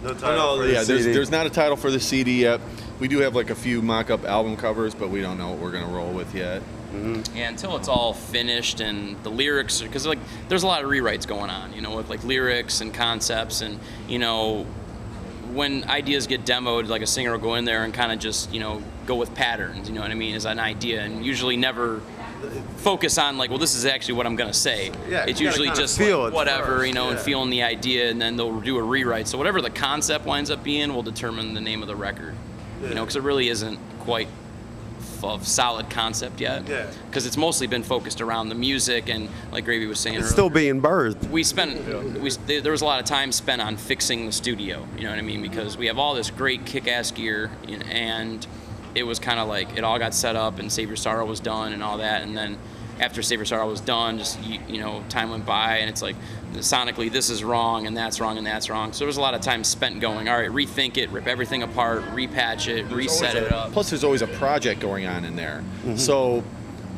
No title for the CD. There's not a title for the CD yet. We do have like a few mock-up album covers, but we don't know what we're gonna roll with yet. Mm-hmm. Yeah, until it's all finished and the lyrics, because like there's a lot of rewrites going on, you know, with like lyrics and concepts, and you know, when ideas get demoed, like a singer will go in there and kind of just, you know, go with patterns, you know what I mean, as an idea, and usually never focus on like, well, this is actually what I'm gonna say. Yeah, it's usually just like, whatever, you know, and feeling the idea, and then they'll do a rewrite. So whatever the concept winds up being will determine the name of the record. You know, because it really isn't quite of solid concept yet. Yeah. Because it's mostly been focused around the music, and like Gravy was saying, it's still being birthed. There was a lot of time spent on fixing the studio. You know what I mean? Because we have all this great kick-ass gear, and it was kind of like it all got set up, and Save Your Sorrow was done, and all that, and then after Save Your Sorrow was done, just you know, time went by, and it's like sonically this is wrong, and that's wrong, and that's wrong. So there was a lot of time spent going, all right, rethink it, rip everything apart, repatch it, reset it up. Plus, there's always a project going on in there. Mm-hmm. So,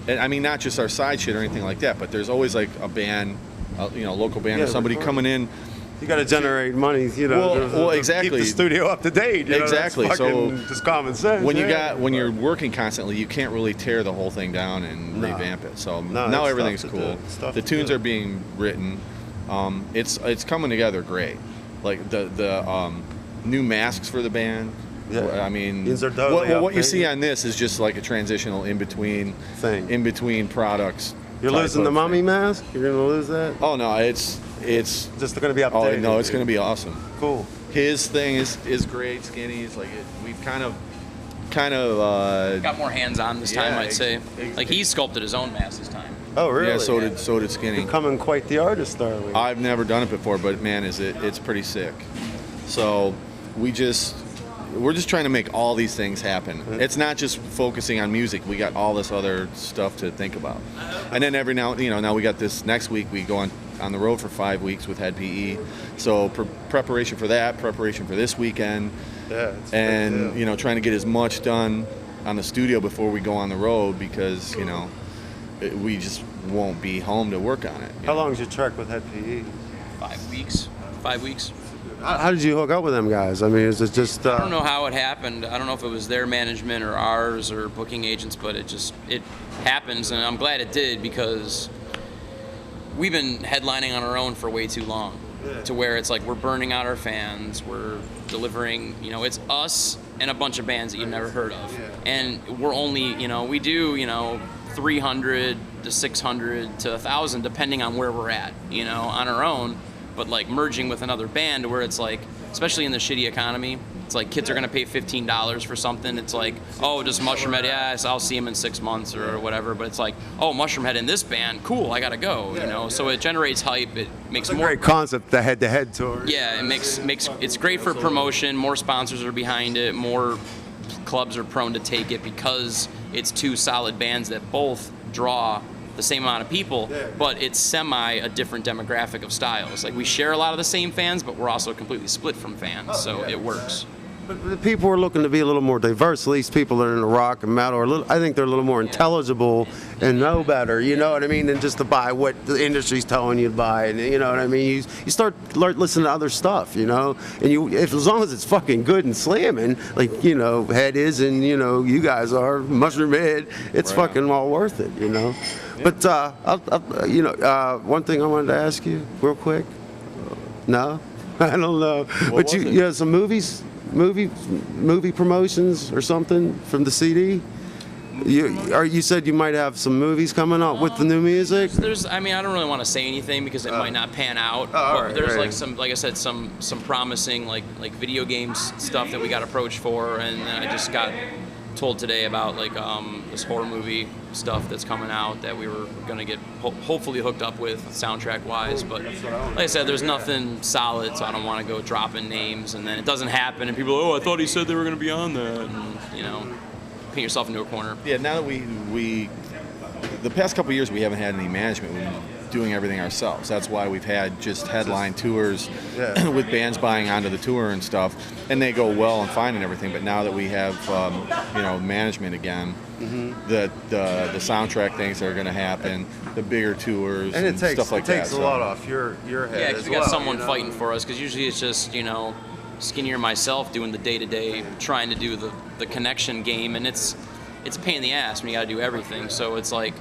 I mean, not just our side shit or anything like that, but there's always like a band, you know, local band or somebody coming in. You got to generate money, you know. Well, exactly. Keep the studio up to date. You know, exactly. So just common sense. When you're working constantly, you can't really tear the whole thing down and revamp it. So now everything's cool. The tunes are being written. It's coming together great. Like the new masks for the band. Yeah. I mean, these are totally what you see on this is just like a transitional in between products. You're losing the mummy mask? You're gonna lose that? Oh no, it's just going to be updated. Oh no, it's going to be awesome. Cool. His thing is great. Skinny's like we've kind of got more hands-on this time, I'd say. Like he sculpted his own mask this time. Oh really? Yeah, so did Skinny. Becoming quite the artist, darling. I've never done it before, but man, it's pretty sick. So we're just trying to make all these things happen. Mm-hmm. It's not just focusing on music. We got all this other stuff to think about. And then every now we got this next week. We go on the road for 5 weeks with Head PE. So preparation for that, preparation for this weekend. Yeah. And you know, trying to get as much done on the studio before we go on the road, because you know we just won't be home to work on it. How long did you trek with Head PE? 5 weeks. 5 weeks. How did you hook up with them guys? I mean, is it just... I don't know how it happened. I don't know if it was their management or ours or booking agents, but it happens, and I'm glad it did, because we've been headlining on our own for way too long, to where it's like we're burning out our fans, we're delivering, you know, it's us and a bunch of bands that you've never heard of, and we're only, you know, we do, you know, 300 to 600 to 1,000 depending on where we're at, you know, on our own. But like merging with another band, where it's like, especially in the shitty economy, it's like kids are gonna pay $15 for something. It's like, oh, just Mushroomhead, yes, I'll see him in 6 months or whatever. But it's like, oh, Mushroomhead in this band, cool, I gotta go, you know. So it generates hype. It makes it's a great concept, the head-to-head tour. Yeah, it makes it's great for promotion. More sponsors are behind it. More clubs are prone to take it, because it's two solid bands that both draw the same amount of people, but it's a different demographic of styles. Like we share a lot of the same fans, but we're also completely split from fans, so it works. But the people are looking to be a little more diverse. At least people that are in the rock and metal are I think they're a little more intelligible and know better, you know what I mean, than just to buy what the industry's telling you to buy. And you know what I mean, you start listening to other stuff, you know, and as long as it's fucking good and slamming, like, you know, Head is, and you know, you guys are, Mushroomhead, it's fucking all worth it, you know. But you know, one thing I wanted to ask you real quick. No, I don't know. But you have some movie promotions or something from the CD. You said you might have some movies coming up with the new music. I mean, I don't really want to say anything because it might not pan out. There's like some, like I said, some promising like video games stuff that we got approached for, and then I just got told today about like this horror movie stuff that's coming out that we were gonna get hopefully hooked up with soundtrack wise, but like I said, there's nothing solid, so I don't want to go dropping names and then it doesn't happen and people I thought he said they were gonna be on that, and you know, paint yourself into a corner. Yeah, now that we the past couple of years we haven't had any management. We've been doing everything ourselves. That's why we've had just headline tours with bands buying onto the tour and stuff, and they go well and fine and everything. But now that we have you know, management again, the soundtrack things are going to happen, the bigger tours and stuff like that. It takes a lot off your head. Yeah, because we got someone fighting for us. Because usually it's just, you know, skinnier myself doing the day-to-day, trying to do the connection game, and it's a pain in the ass when you got to do everything. So it's like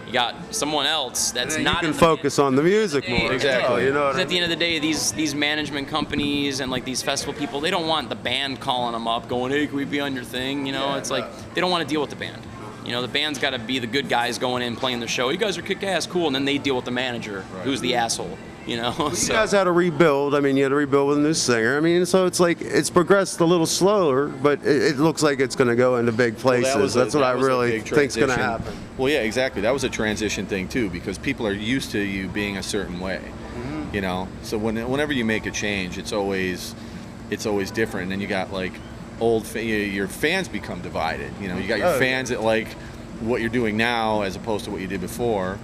you got someone else that's not. You can focus on the music more. Exactly. You know what I mean? At the end of the day, these management companies and like these festival people, they don't want the band calling them up, going, "Hey, can we be on your thing?" You know, it's like they don't want to deal with the band. You know, the band's got to be the good guys going in, playing the show. You guys are kick-ass, cool, and then they deal with the manager, who's the asshole. You know, you guys had to rebuild. I mean, you had to rebuild with a new singer. I mean, so it's like it's progressed a little slower, but it looks like it's going to go into big places. That's what I really think's going to happen. Well, yeah, exactly. That was a transition thing too, because people are used to you being a certain way. You know, so whenever you make a change, it's always different. And then you got like your fans become divided. You know, you got your fans that like what you're doing now as opposed to what you did before.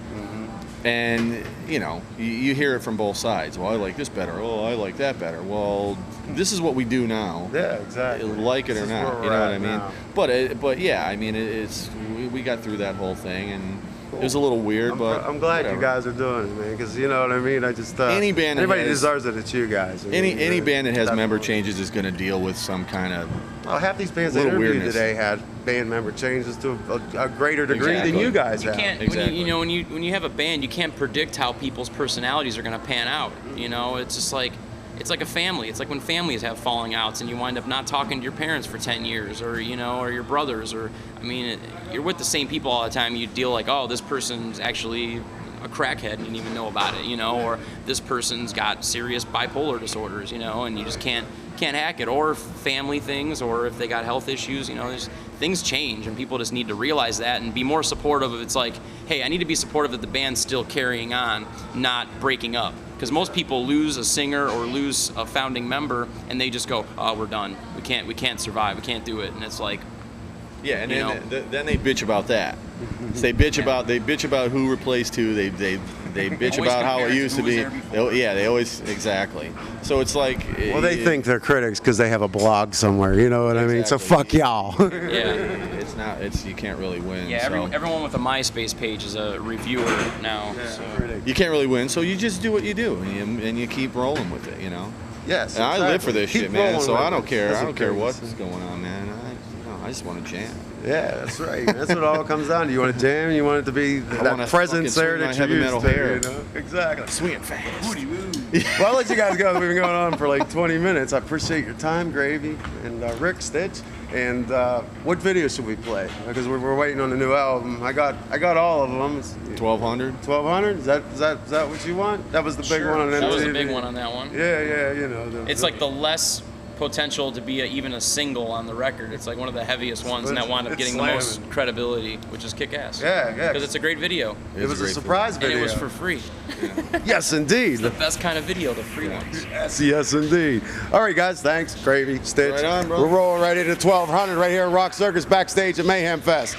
And, you know, you hear it from both sides. Well, I like this better. Oh, I like that better. Well, this is what we do now. Yeah, exactly. Like it or not, you know what I mean? Now. But yeah, I mean, we got through that whole thing, and it was a little weird, but I'm glad whatever. you guys are doing it, man, because you know what I mean. I just anybody deserves it. It's you guys. I mean, any band that has member changes is going to deal with some kind of half these bands that interviewed today had band member changes to a greater degree than you guys have. Exactly. When you have a band, you can't predict how people's personalities are going to pan out. You know, it's just like. It's like a family. It's like when families have falling outs and you wind up not talking to your parents for 10 years or, you know, or your brothers or, I mean, you're with the same people all the time. You deal like, oh, this person's actually a crackhead and you didn't even know about it, you know, or this person's got serious bipolar disorders, you know, and you just can't hack it, or family things, or if they got health issues, you know, things change and people just need to realize that and be more supportive of it's like, hey, I need to be supportive that the band's still carrying on, not breaking up. Because most people lose a singer or lose a founding member and they just go, oh, we're done. We can't survive. We can't do it. And it's like, yeah, and then they bitch about that. So they bitch about who replaced who. They bitch about how it used to be. They always exactly. So it's like, well, they think they're critics because they have a blog somewhere. You know what I mean? So fuck y'all. Yeah. You can't really win. Yeah, everyone with a MySpace page is a reviewer now. Yeah, so. You can't really win, so you just do what you do, and you keep rolling with it, you know? Yes, and I live for this shit, man, so I don't care. I don't care what's going on, man. I just want to jam. Yeah, that's right. That's what it all comes down to. You want to jam, you want it to be that presence there that you're used to, hair. You know? Exactly. Swing it fast. Well, I'll let you guys go. We've been going on for like 20 minutes. I appreciate your time, Gravy, and Rick Stitch. And what video should we play? Because we're waiting on the new album. I got all of them. 1200. 1200. Is that what you want? That was the big one on MTV. That was the big one on that one. Yeah. You know. It's like the less potential to be even a single on the record. It's like one of the heaviest ones, and that wound up getting the most credibility, which is kick-ass. Yeah. Because it's a great video. It was a surprise video. And it was for free. Yeah. Yes, indeed. It's the best kind of video, the free ones. Yes, indeed. All right, guys. Thanks, Gravy, Stitch. Right on, bro. We're rolling right into 1200 right here at Rock Circus backstage at Mayhem Fest.